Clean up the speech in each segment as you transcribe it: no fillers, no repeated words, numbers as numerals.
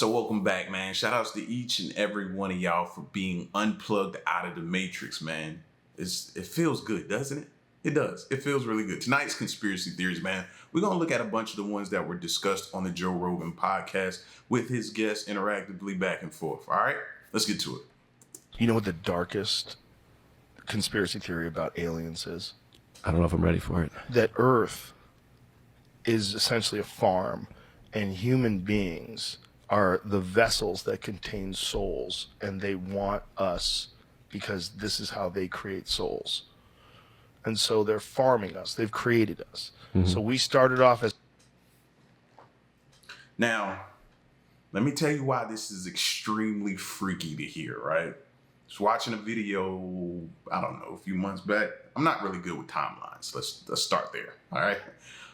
So welcome back, man. Shout outs to each and every one of y'all for being unplugged out of the matrix, man. It feels good, doesn't it? It does. It feels really good. Tonight's conspiracy theories, man. We're going to look at a bunch of the ones that were discussed on the Joe Rogan podcast with his guests interactively back and forth. All right, let's get to it. You know what the darkest conspiracy theory about aliens is? I don't know if I'm ready for it. That Earth is essentially a farm, and human beings are the vessels that contain souls, and they want us because this is how they create souls. And so they're farming us. They've created us. Mm-hmm. So we started off as... Now, let me tell you why this is extremely freaky to hear, right? Just watching a video, I don't know, a few months back. I'm not really good with timelines. Let's start there, all right?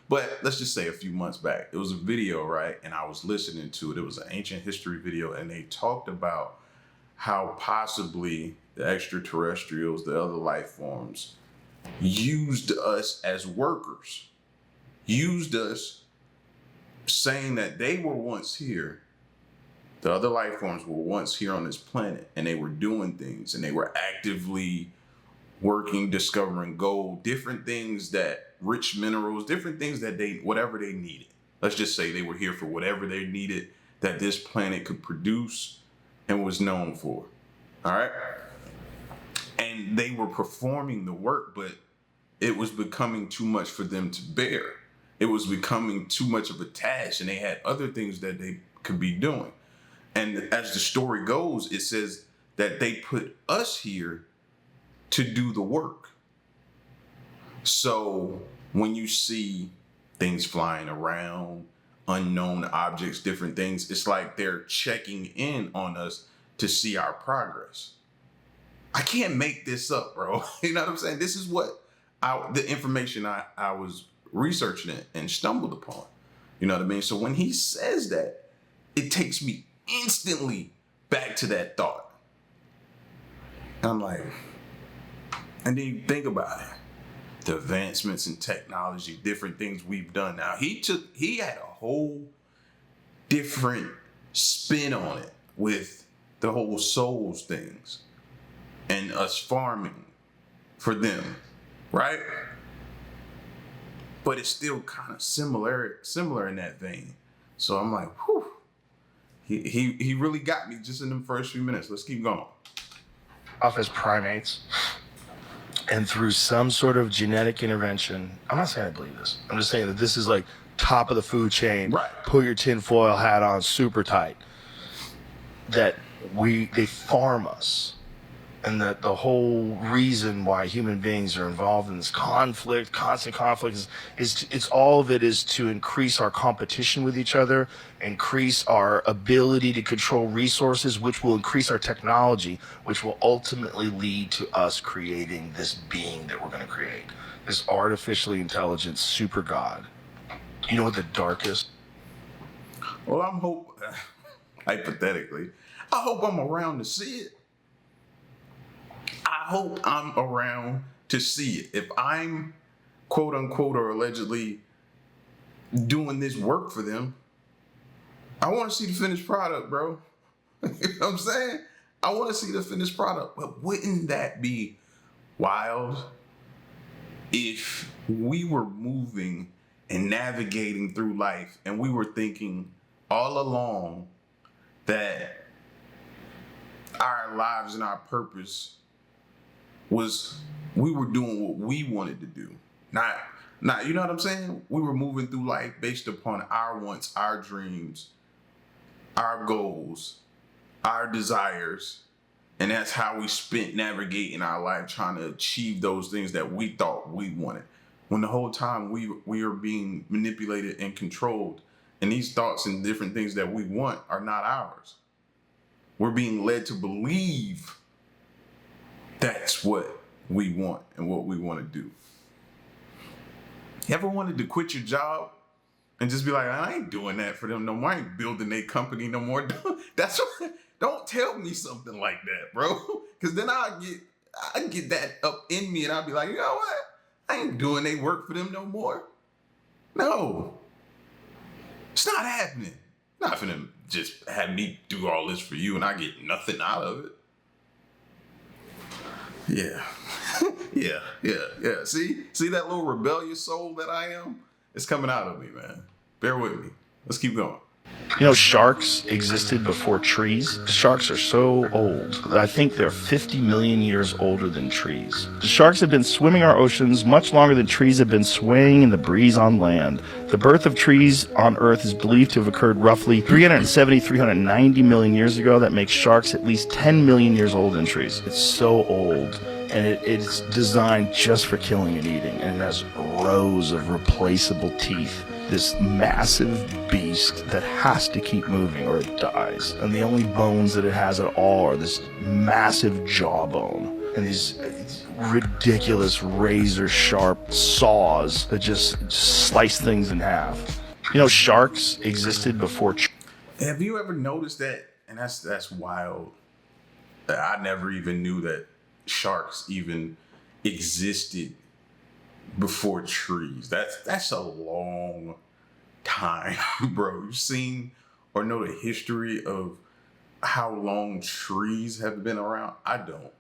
But let's just say a few months back, it was a video, right? And I was listening to it. It was an ancient history video, and they talked about how possibly the extraterrestrials, the other life forms, used us as workers, used us, saying that they were once here. The other life forms were once here on this planet, and they were doing things, and they were actively working, discovering gold, different things that rich minerals, different things that whatever they needed. Let's just say they were here for whatever they needed that this planet could produce and was known for. All right. And they were performing the work, but it was becoming too much for them to bear. It was becoming too much of a task, and they had other things that they could be doing. And as the story goes, it says that they put us here to do the work. So when you see things flying around, unknown objects, different things, it's like they're checking in on us to see our progress. I can't make this up, bro. You know what I'm saying? This is what the information I was researching it and stumbled upon. You know what I mean? So when he says that, it takes me instantly back to that thought. And I'm like, and then you think about it. The advancements in technology, different things we've done now. He had a whole different spin on it with the whole souls things and us farming for them, right? But it's still kind of similar in that vein. So I'm like, whew. He really got me just in the first few minutes. Let's keep going. Off as primates. And through some sort of genetic intervention, I'm not saying I believe this. I'm just saying that this is like top of the food chain. Right. Put your tinfoil hat on super tight. That they farm us. And that the whole reason why human beings are involved in this conflict, constant conflict, is all of it is to increase our competition with each other, increase our ability to control resources, which will increase our technology, which will ultimately lead to us creating this being that we're going to create, this artificially intelligent super god. You know what the darkest? Well, hypothetically, I hope I'm around to see it. I hope I'm around to see it. If I'm quote unquote or allegedly doing this work for them, I want to see the finished product, bro. You know what I'm saying? I want to see the finished product. But wouldn't that be wild if we were moving and navigating through life and we were thinking all along that our lives and our purpose was we were doing what we wanted to do. Not, you know what I'm saying? We were moving through life based upon our wants, our dreams, our goals, our desires. And that's how we spent navigating our life, trying to achieve those things that we thought we wanted. When the whole time we are being manipulated and controlled. And these thoughts and different things that we want are not ours. We're being led to believe that's what we want and what we want to do. You ever wanted to quit your job and just be like, I ain't doing that for them no more. I ain't building a company no more. That's what, don't tell me something like that, bro. Because then I get that up in me and I'll be like, you know what? I ain't doing they work for them no more. No. It's not happening. Not for them just have me do all this for you and I get nothing out of it. Yeah. yeah. See that little rebellious soul that I am? It's coming out of me, man. Bear with me. Let's keep going. You know, sharks existed before trees. Sharks are so old. I think they're 50 million years older than trees. The sharks have been swimming our oceans much longer than trees have been swaying in the breeze on land. The birth of trees on Earth is believed to have occurred roughly 390 million years ago. That makes sharks at least 10 million years older than trees. It's so old. And it's designed just for killing and eating. And it has rows of replaceable teeth. This massive beast that has to keep moving or it dies. And the only bones that it has at all are this massive jawbone and these ridiculous razor sharp saws that just slice things in half. You know, sharks existed before. Have you ever noticed that? And that's wild. I never even knew that sharks even existed before trees. That's a long time, bro. You've seen or know the history of how long trees have been around? I don't.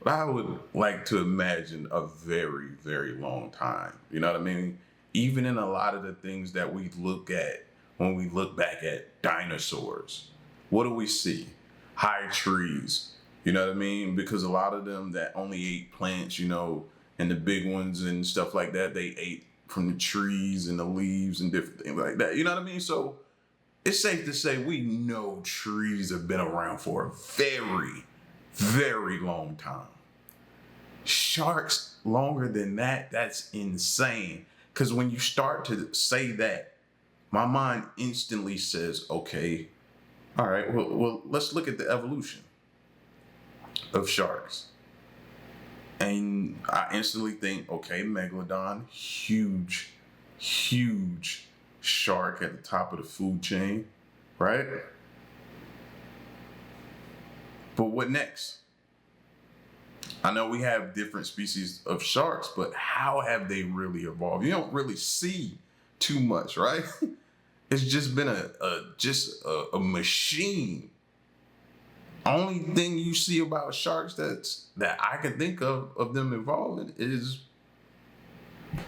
But I would like to imagine a very, very long time. You know what I mean? Even in a lot of the things that we look at when we look back at dinosaurs, what do we see? High trees. You know what I mean? Because a lot of them that only ate plants, you know, and the big ones and stuff like that, they ate from the trees and the leaves and different things like that. You know what I mean? So it's safe to say we know trees have been around for a very, very long time. Sharks longer than that, that's insane. Because when you start to say that, my mind instantly says, okay, all right, well, let's look at the evolution of sharks. And I instantly think, okay, Megalodon, huge shark at the top of the food chain, right? But what next? I know we have different species of sharks, but how have they really evolved? You don't really see too much, right? It's just been a machine. Only thing you see about sharks that I can think of them evolving is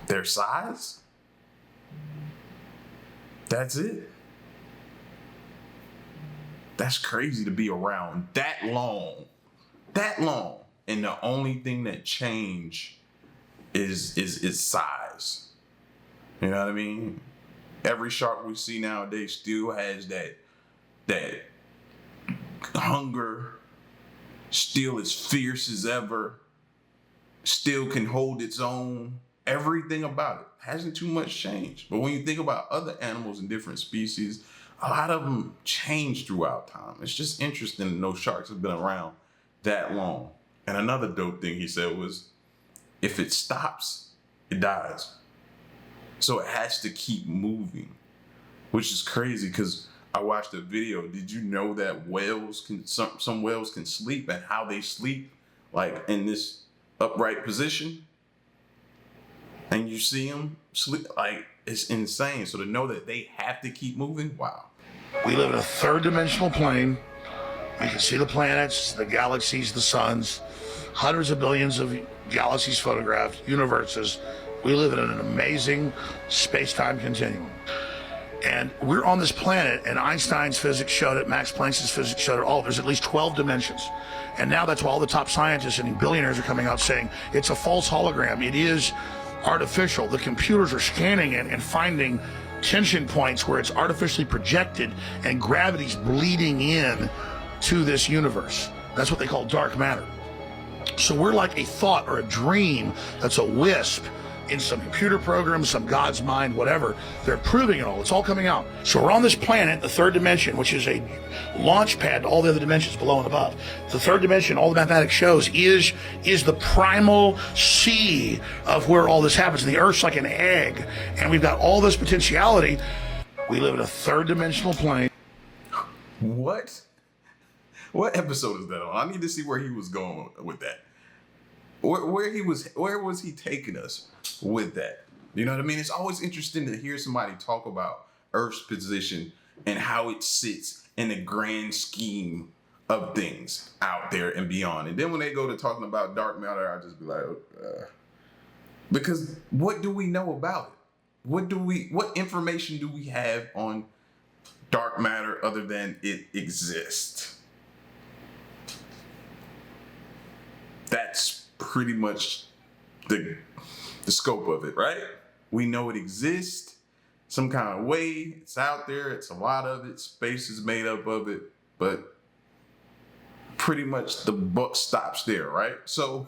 their size. That's it. That's crazy to be around that long. And the only thing that changed is its size. You know what I mean? Every shark we see nowadays still has that hunger, still as fierce as ever, still can hold its own. Everything about it hasn't too much changed. But when you think about other animals and different species, a lot of them change throughout time. It's just interesting to know sharks have been around that long. And another dope thing he said was, if it stops, it dies. So it has to keep moving, which is crazy because I watched a video. Did you know that some whales can sleep, and how they sleep, like in this upright position? And you see them sleep, like it's insane. So to know that they have to keep moving, wow. We live in a third dimensional plane. We can see the planets, the galaxies, the suns, hundreds of billions of galaxies photographed, universes. We live in an amazing space-time continuum. And we're on this planet, and Einstein's physics showed it, Max Planck's physics showed it all. There's at least 12 dimensions. And now that's why all the top scientists and billionaires are coming out saying it's a false hologram. It is artificial. The computers are scanning it and finding tension points where it's artificially projected and gravity's bleeding in to this universe. That's what they call dark matter. So we're like a thought or a dream that's a wisp in some computer program, some God's mind, whatever. They're proving it all. It's all coming out. So we're on this planet, the third dimension, which is a launch pad to all the other dimensions below and above. The third dimension, all the mathematics shows, is the primal sea of where all this happens. The Earth's like an egg, and we've got all this potentiality. We live in a third dimensional plane. What? What episode is that on? I need to see where he was going with that. Where was he taking us with that? You know what I mean? It's always interesting to hear somebody talk about Earth's position and how it sits in the grand scheme of things out there and beyond. And then when they go to talking about dark matter, I just be like, because what do we know about it? What information do we have on dark matter other than it exists? That's pretty much the scope of it, right? We know it exists some kind of way. It's out there. It's a lot of it. Space is made up of it, but pretty much the buck stops there, right? So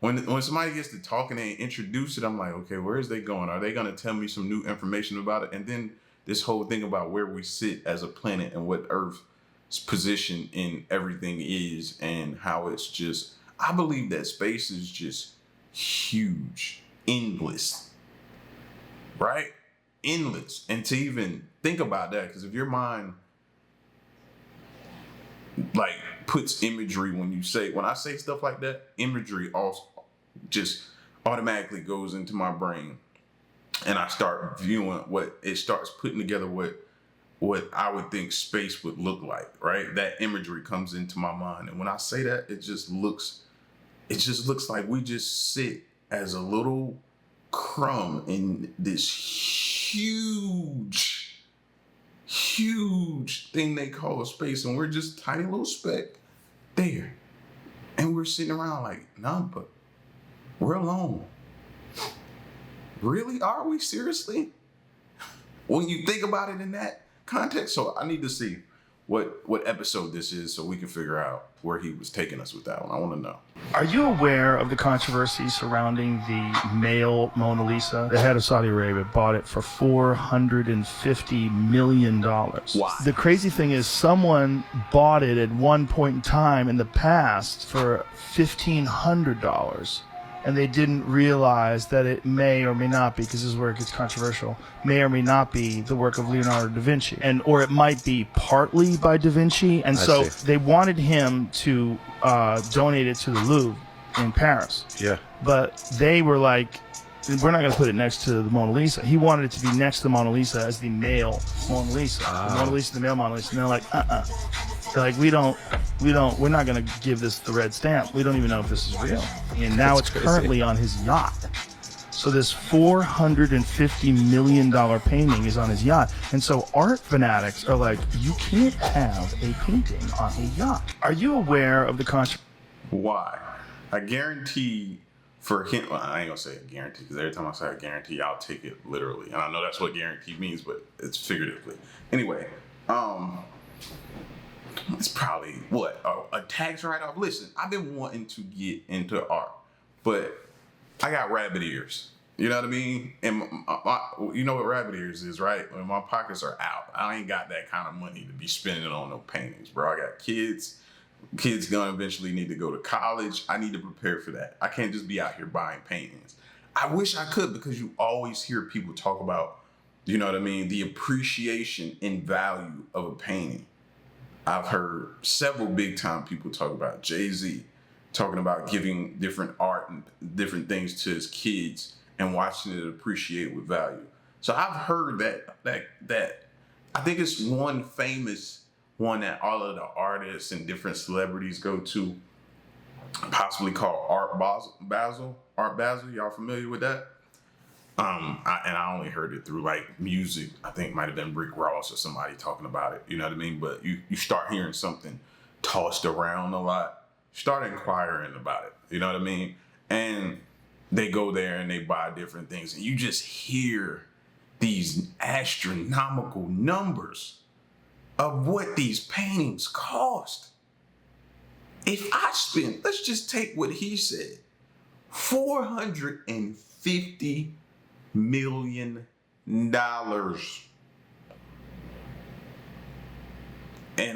when somebody gets to talking and introduce it, I'm like, okay, where is they going? Are they going to tell me some new information about it? And then this whole thing about where we sit as a planet and what Earth's position in everything is, and how it's just, I believe that space is just huge, endless, right? Endless. And to even think about that, because if your mind like puts imagery when I say stuff like that, imagery also just automatically goes into my brain, and I start viewing it starts putting together what I would think space would look like, right? That imagery comes into my mind, and when I say that, it just looks like we just sit as a little crumb in this huge thing they call a space, and we're just tiny little speck there, and we're sitting around like, nah, but we're alone. Really? Are we? Seriously? When you think about it in that context. So I need to see what episode this is so we can figure out where he was taking us with that one. I want to know. Are you aware of the controversy surrounding the male Mona Lisa? The head of Saudi Arabia bought it for $450 million. Why? The crazy thing is someone bought it at one point in time in the past for $1,500. And they didn't realize that it may or may not be, because this is where it gets controversial, may or may not be the work of Leonardo da Vinci. Or it might be partly by da Vinci. And so they wanted him to donate it to the Louvre in Paris. Yeah. But they were like, we're not going to put it next to the Mona Lisa. He wanted it to be next to the Mona Lisa as the male Mona Lisa. The Mona Lisa, the male Mona Lisa. And they're like, They're like, we're not going to give this the red stamp. We don't even know if this is real. And now it's currently on his yacht. So this $450 million painting is on his yacht. And so art fanatics are like, you can't have a painting on a yacht. Are you aware of the controversy? Why? I guarantee for him, well, I ain't gonna say a guarantee, because every time I say a guarantee, I'll take it literally. And I know that's what guarantee means, but it's figuratively. Anyway, it's probably a tax write-off. Listen, I've been wanting to get into art, but I got rabbit ears. You know what I mean? And you know what rabbit ears is, right? When my pockets are out, I ain't got that kind of money to be spending on no paintings, bro. I got kids. Kids gonna eventually need to go to college. I need to prepare for that. I can't just be out here buying paintings. I wish I could, because you always hear people talk about, you know what I mean, the appreciation and value of a painting. I've heard several big time people talk about Jay-Z talking about giving different art and different things to his kids and watching it appreciate with value. So I've heard that I think it's one famous one that all of the artists and different celebrities go to, possibly called Art Basel. Y'all familiar with that? I only heard it through like music. I think it might have been Rick Ross or somebody talking about it. You know what I mean? But you start hearing something tossed around a lot, start inquiring about it. You know what I mean? And they go there and they buy different things, and you just hear these astronomical numbers of what these paintings cost. If I spend, let's just take what he said, $450 million. And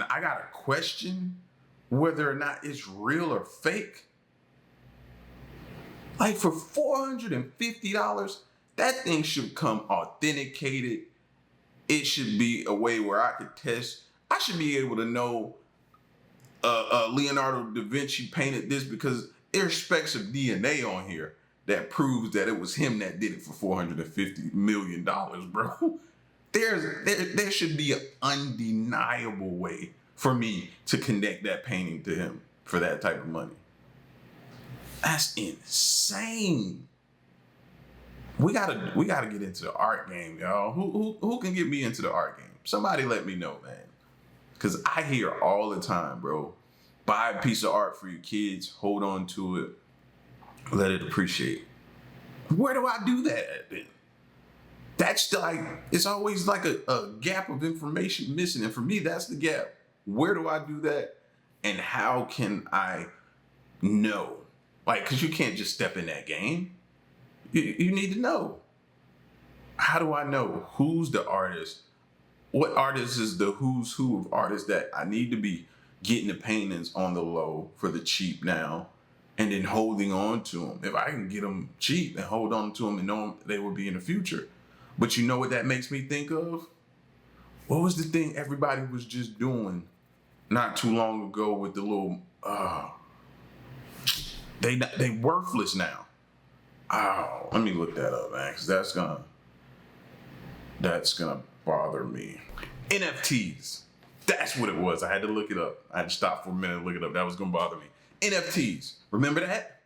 I gotta question whether or not it's real or fake. Like, for $450, that thing should come authenticated. It should be a way where I could test. I should be able to know Leonardo da Vinci painted this, because there's specks of DNA on here that proves that it was him that did it for $450 million, bro. there should be an undeniable way for me to connect that painting to him for that type of money. That's insane. We gotta get into the art game, y'all. Who can get me into the art game? Somebody let me know, man. Cause I hear all the time, bro. Buy a piece of art for your kids, hold on to it, let it appreciate. Where do I do that at then? That's like, it's always like a gap of information missing. And for me, that's the gap. Where do I do that? And how can I know? Like, cause you can't just step in that game. You need to know. How do I know who's the artist? What artist is the who's who of artists that I need to be getting the paintings on the low for the cheap now and then holding on to them? If I can get them cheap and hold on to them and know they will be in the future. But you know what that makes me think of? What was the thing everybody was just doing not too long ago with the little, they worthless now. Oh, let me look that up, man, because that's gonna bother me. NFTs. That's what it was. I had to look it up. I had to stop for a minute and look it up. That was gonna bother me. NFTs. Remember that?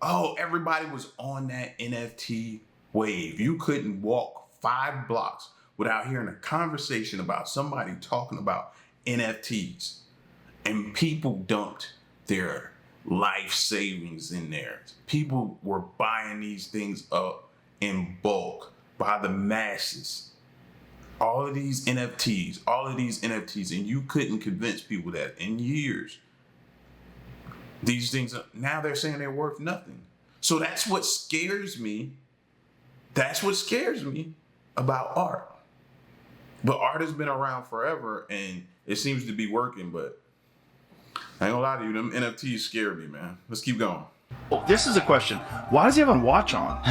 Oh, everybody was on that NFT wave. You couldn't walk 5 blocks without hearing a conversation about somebody talking about NFTs. And people dumped their life savings in there. People were buying these things up in bulk by the masses. All of these NFTs, and you couldn't convince people that in years. These things, now they're saying they're worth nothing. So that's what scares me. That's what scares me about art. But art has been around forever and it seems to be working, but I ain't gonna lie to you, them NFTs scare me, man. Let's keep going. Oh, this is a question. Why does he have a watch on?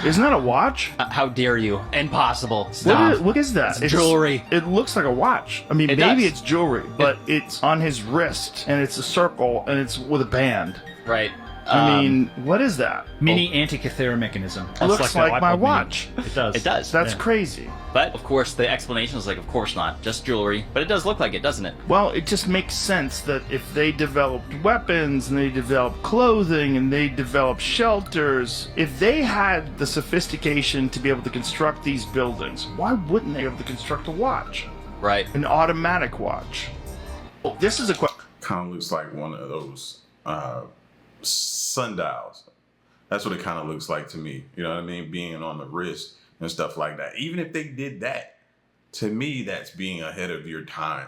Isn't that a watch? How dare you? Impossible. Stop. What is that? It's jewelry. It looks like a watch. I mean, It maybe does. it's jewelry, but it's on his wrist, and it's a circle, and it's with a band. Right. I mean, what is that? Mini Antikythera mechanism. It looks like my iPod Mini. watch. It does. It does. That's Yeah. crazy. But, of course, the explanation is like, of course not. Just jewelry. But it does look like it, doesn't it? Well, it just makes sense that if they developed weapons and they developed clothing and they developed shelters, if they had the sophistication to be able to construct these buildings, why wouldn't they be able to construct a watch? Right. An automatic watch. Oh, this is a question. Kind of looks like one of those sundials. That's what it kind of looks like to me. You know what I mean? Being on the wrist and stuff like that. Even if they did that, to me, that's being ahead of your time.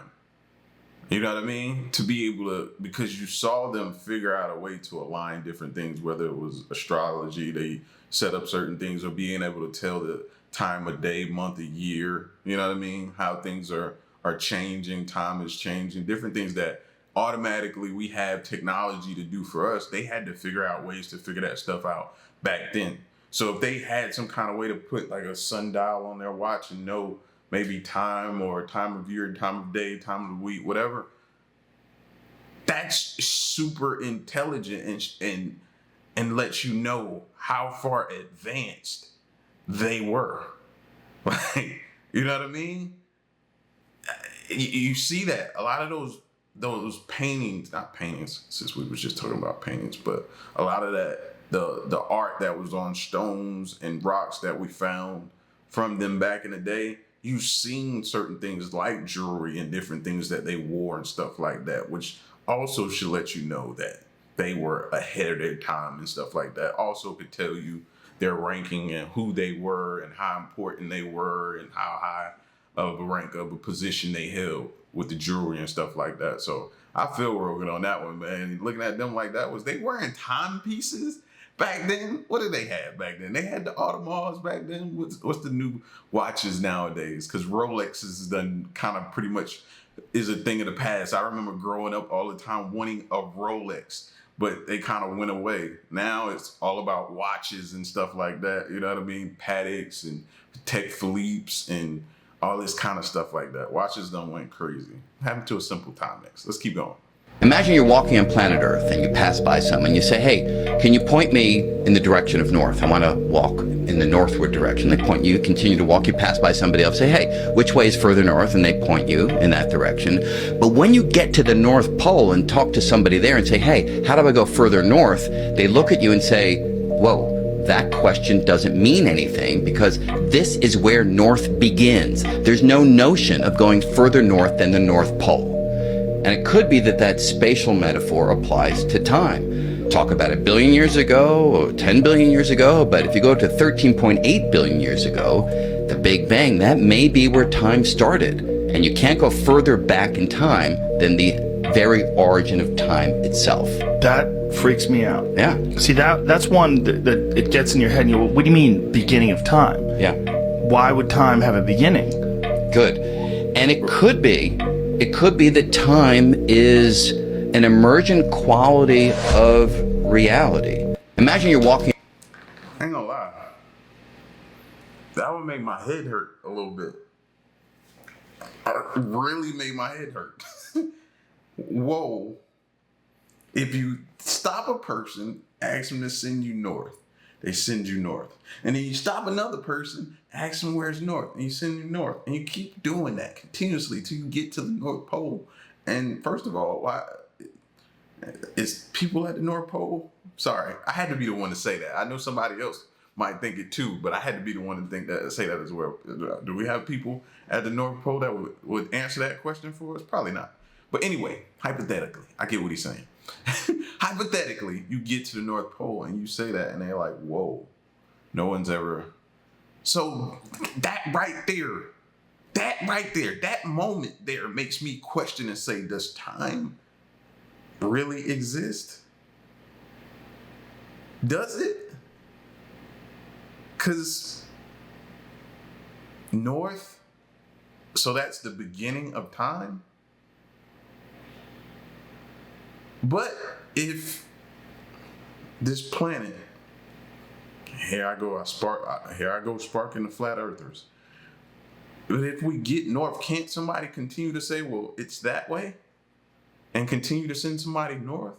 You know what I mean? To be able to, because you saw them figure out a way to align different things, whether it was astrology, they set up certain things, or being able to tell the time of day, month, of year. You know what I mean? How things are changing, time is changing, different things that automatically we have technology to do for us. They had to figure out ways to figure that stuff out back then. So if they had some kind of way to put like a sundial on their watch and know maybe time or time of year, time of day, time of the week, whatever, that's super intelligent and lets you know how far advanced they were. Like, you know what I mean? You see that a lot of those paintings, not paintings, since we was just talking about paintings, but a lot of that, the art that was on stones and rocks that we found from them back in the day, you've seen certain things like jewelry and different things that they wore and stuff like that, which also should let you know that they were ahead of their time and stuff like that. Also could tell you their ranking and who they were and how important they were and how high of a rank of a position they held with the jewelry and stuff like that. So I feel Rogan on that one, man. Looking at them like that, was they wearing timepieces back then? What did they have back then? They had the Audemars back then. What's the new watches nowadays? Because Rolex is done kind of pretty much is a thing of the past. I remember growing up all the time wanting a Rolex, but they kind of went away. Now it's all about watches and stuff like that. You know what I mean? Patek's and Tech Philippe's and all this kind of stuff like that. Watches done went crazy. Happened to a simple Timex. Let's keep going. Imagine you're walking on planet Earth and you pass by someone and you say, hey, can you point me in the direction of north? I want to walk in the northward direction. They point you, continue to walk, you pass by somebody else, say, hey, which way is further north? And they point you in that direction. But when you get to the North Pole and talk to somebody there and say, hey, how do I go further north? They look at you and say, whoa, that question doesn't mean anything because this is where north begins. There's no notion of going further north than the North Pole. And it could be that that spatial metaphor applies to time. Talk about 1 billion years ago or 10 billion years ago, but if you go to 13.8 billion years ago, the Big Bang, that may be where time started. And you can't go further back in time than the very origin of time itself. That freaks me out. Yeah. See, that's one that it gets in your head and you go, what do you mean beginning of time? Yeah. Why would time have a beginning? Good. And it could be that time is an emergent quality of reality. Imagine you're walking. I ain't gonna lie. That would make my head hurt a little bit. It really made my head hurt. Whoa. If you stop a person, ask them to send you north, they send you north. And then you stop another person, ask them where's north, and you send you north. And you keep doing that continuously till you get to the North Pole. And first of all, why is people at the North Pole? Sorry, I had to be the one to say that. I know somebody else might think it too, but I had to be the one to think that, say that as well. Do we have people at the North Pole that would answer that question for us? Probably not. But anyway, hypothetically, I get what he's saying. Hypothetically, you get to the North Pole and you say that and they're like, whoa, no one's ever. So that right there, that moment there makes me question and say, does time really exist? Does it? Because north, so that's the beginning of time? But if this planet, here I go sparking the flat earthers. But if we get north, can't somebody continue to say, well, it's that way? And continue to send somebody north?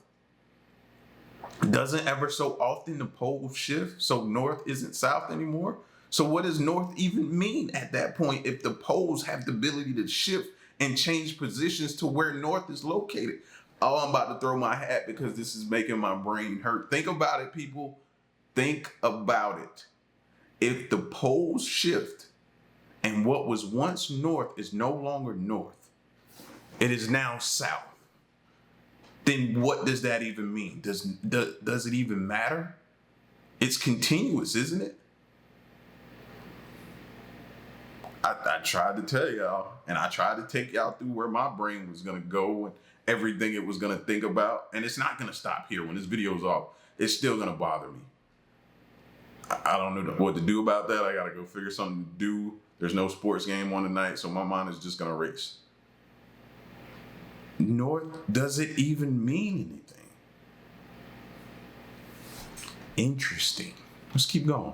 Doesn't ever so often the poles shift, so north isn't south anymore? So what does north even mean at that point if the poles have the ability to shift and change positions to where north is located? Oh, I'm about to throw my hat because this is making my brain hurt. Think about it, people. Think about it. If the poles shift and what was once north is no longer north, it is now south, then what does that even mean? Does it even matter? It's continuous, isn't it? I tried to tell y'all, and I tried to take y'all through where my brain was going to go and everything it was going to think about. And it's not going to stop here. When this video's off, it's still going to bother me. I don't know what to do about that. I got to go figure something to do. There's no sports game on tonight, so my mind is just going to race. North, does it even mean anything? Interesting. Let's keep going.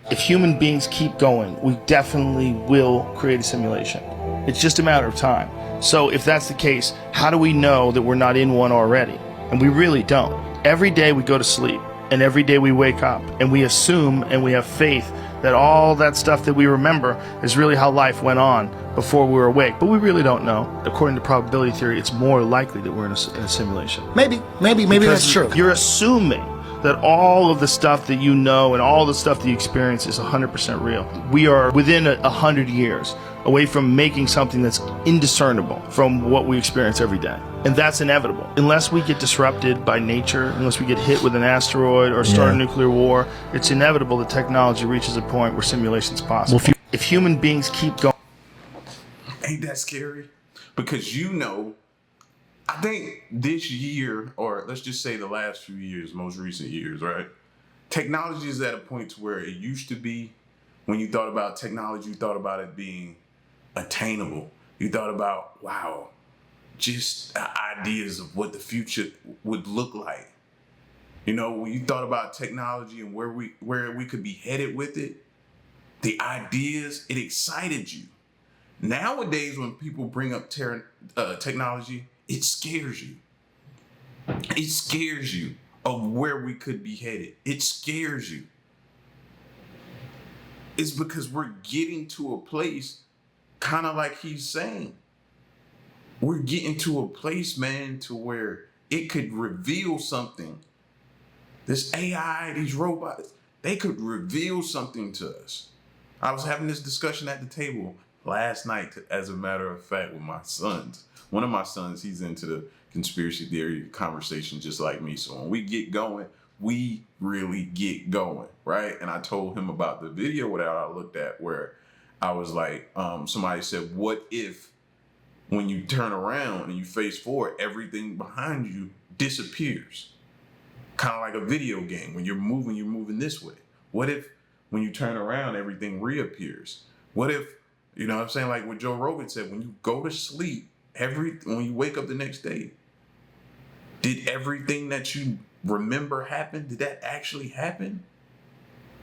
If human beings keep going, we definitely will create a simulation. It's just a matter of time. So if that's the case, how do we know that we're not in one already? And we really don't. Every day we go to sleep, and every day we wake up, and we assume and we have faith that all that stuff that we remember is really how life went on before we were awake. But we really don't know. According to probability theory, it's more likely that we're in a simulation. Maybe that's true. You're assuming that all of the stuff that you know and all the stuff that you experience is 100% real. We are within 100 years away from making something that's indiscernible from what we experience every day. And that's inevitable. Unless we get disrupted by nature, unless we get hit with an asteroid or start a nuclear war, it's inevitable that technology reaches a point where simulation's possible. Well, if human beings keep going... Ain't that scary? Because I think this year, or let's just say the last few years, most recent years, right? Technology is at a point to where it used to be, when you thought about technology, you thought about it being attainable. You thought about, wow, just ideas of what the future would look like. You know, when you thought about technology and where we could be headed with it, the ideas, it excited you. Nowadays, when people bring up technology, it scares you. It scares you of where we could be headed. It scares you. It's because we're getting to a place, kind of like he's saying. We're getting to a place, man, to where it could reveal something. This AI, these robots, they could reveal something to us. I was having this discussion at the table last night, as a matter of fact, with my sons. One of my sons, he's into the conspiracy theory conversation just like me. So when we get going, we really get going, right? And I told him about the video that I looked at where I was like, somebody said, what if when you turn around and you face forward, everything behind you disappears? Kind of like a video game. When you're moving this way. What if when you turn around, everything reappears? What if, you know what I'm saying? Like what Joe Rogan said, when you go to sleep, when you wake up the next day, did everything that you remember happen? Did that actually happen?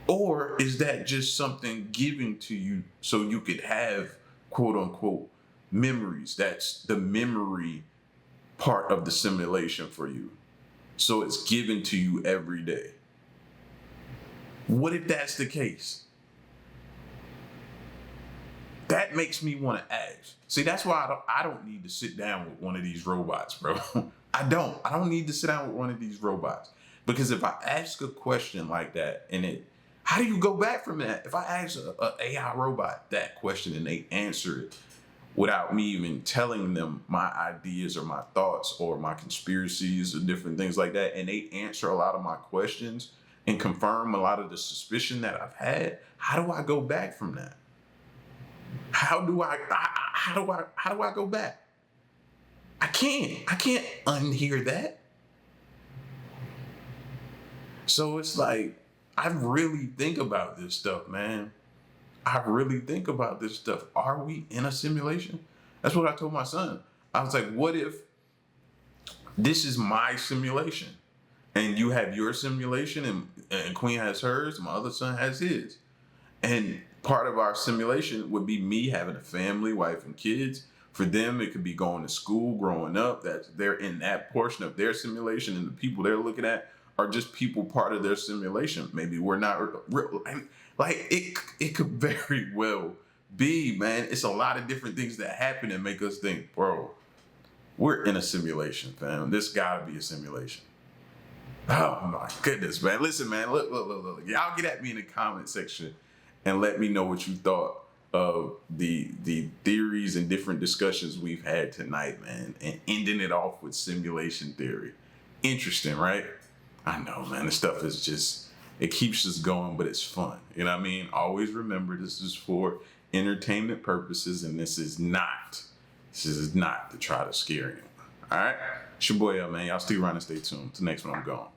Or is that just something given to you so you could have, quote unquote, memories? That's the memory part of the simulation for you. So it's given to you every day. What if that's the case? That makes me want to ask. See, that's why I don't need to sit down with one of these robots, bro. I don't need to sit down with one of these robots. Because if I ask a question like that, how do you go back from that? If I ask a AI robot that question and they answer it without me even telling them my ideas or my thoughts or my conspiracies or different things like that, and they answer a lot of my questions and confirm a lot of the suspicion that I've had, how do I go back from that? How do I go back? I can't unhear that. So it's like, I really think about this stuff, man. I really think about this stuff. Are we in a simulation? That's what I told my son. I was like, what if this is my simulation and you have your simulation and Queen has hers, and my other son has his. And part of our simulation would be me having a family, wife and kids. For them, it could be going to school, growing up. They're in that portion of their simulation, and the people they're looking at are just people part of their simulation. Maybe we're not real. Like it could very well be, man. It's a lot of different things that happen and make us think, bro, we're in a simulation, fam. This gotta be a simulation. Oh my goodness, man. Listen, man, look. Y'all get at me in the comment section and let me know what you thought of the theories and different discussions we've had tonight, man, and ending it off with simulation theory. Interesting, right? I know, man. This stuff is just, it keeps us going, but it's fun. You know what I mean? Always remember, this is for entertainment purposes, and this is not to try to scare anyone. All right? It's your boy, man. Y'all stick around and stay tuned. Till next one, I'm gone.